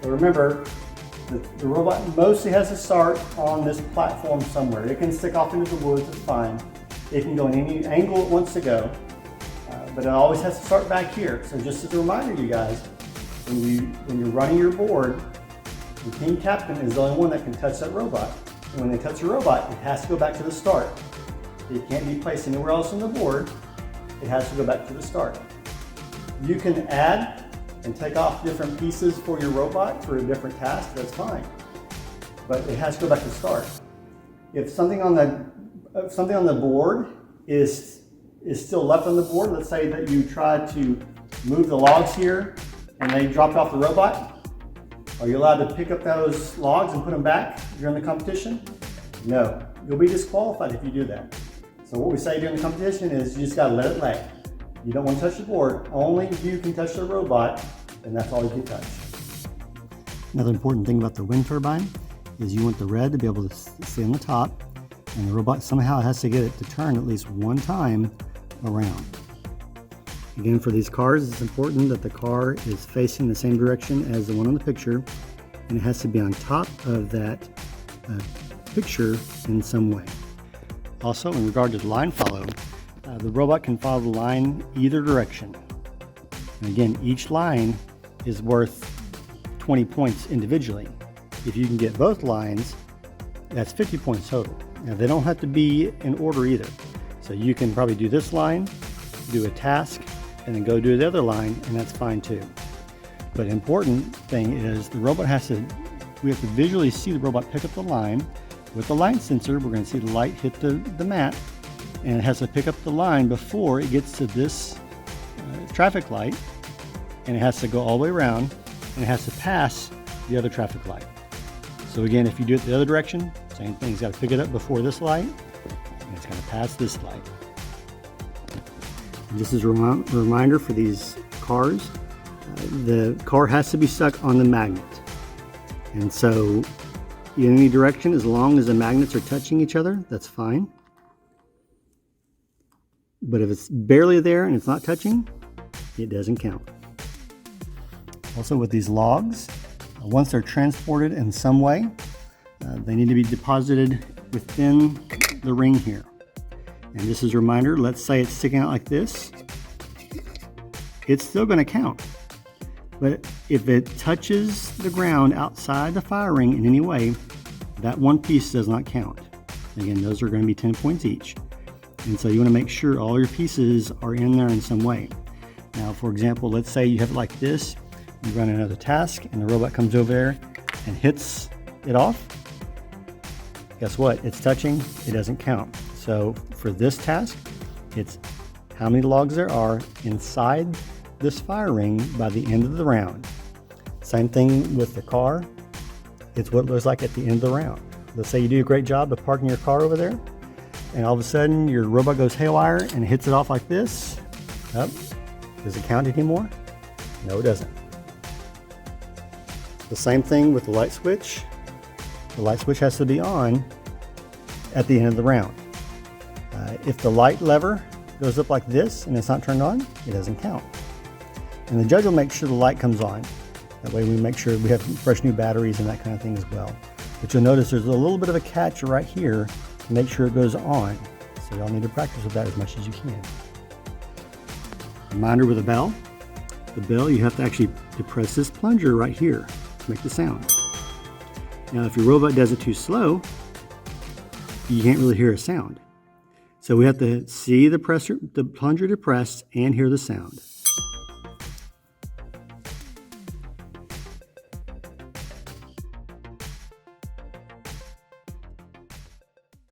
But remember, the robot mostly has to start on this platform somewhere. It can stick off into the woods, it's fine. It can go in any angle it wants to go, but it always has to start back here. So just as a reminder, you guys, when you're running your board, the team captain is the only one that can touch that robot. And when they touch the robot, it has to go back to the start. It can't be placed anywhere else on the board. It has to go back to the start. You can add and take off different pieces for your robot for a different task, that's fine. But it has to go back to start. If something on the board is still left on the board, let's say that you tried to move the logs here and they dropped off the robot, are you allowed to pick up those logs and put them back during the competition? No, you'll be disqualified if you do that. So what we say during the competition is you just gotta let it lay. You don't want to touch the board, only you can touch the robot, and that's all you can touch. Another important thing about the wind turbine is you want the red to be able to stay on the top, and the robot somehow has to get it to turn at least one time around. Again, for these cars, it's important that the car is facing the same direction as the one on the picture, and it has to be on top of that picture in some way. Also, in regard to the line follow, the robot can follow the line either direction. And again, each line is worth 20 points individually. If you can get both lines, that's 50 points total. Now, they don't have to be in order either. So you can probably do this line, do a task, and then go do the other line, and that's fine too. But the important thing is we have to visually see the robot pick up the line. With the line sensor, we're going to see the light hit the mat, and it has to pick up the line before it gets to this traffic light, and it has to go all the way around, and it has to pass the other traffic light. So again, if you do it the other direction, same thing, it's got to pick it up before this light, and it's going to pass this light. And just as a reminder for these cars, the car has to be stuck on the magnet. And so in any direction, as long as the magnets are touching each other, that's fine. But if it's barely there and it's not touching, it doesn't count. Also with these logs, once they're transported in some way, they need to be deposited within the ring here. And just as a reminder, let's say it's sticking out like this, it's still going to count. But if it touches the ground outside the fire ring in any way, that one piece does not count. Again, those are going to be 10 points each. And so you want to make sure all your pieces are in there in some way. Now, for example, let's say you have it like this, you run another task, and the robot comes over there and hits it off. Guess what? It's touching, it doesn't count. So for this task, it's how many logs there are inside this fire ring by the end of the round. Same thing with the car. It's what it looks like at the end of the round. Let's say you do a great job of parking your car over there, and all of a sudden your robot goes haywire and hits it off like this. Oh, does it count anymore? No, it doesn't. The same thing with the light switch. The light switch has to be on at the end of the round. If the light lever goes up like this and it's not turned on, it doesn't count. And the judge will make sure the light comes on. That way we make sure we have fresh new batteries and that kind of thing as well. But you'll notice there's a little bit of a catch right here to make sure it goes on. So y'all need to practice with that as much as you can. Reminder with a bell. The bell, you have to actually depress this plunger right here to make the sound. Now if your robot does it too slow, you can't really hear a sound. So we have to see the plunger depressed and hear the sound.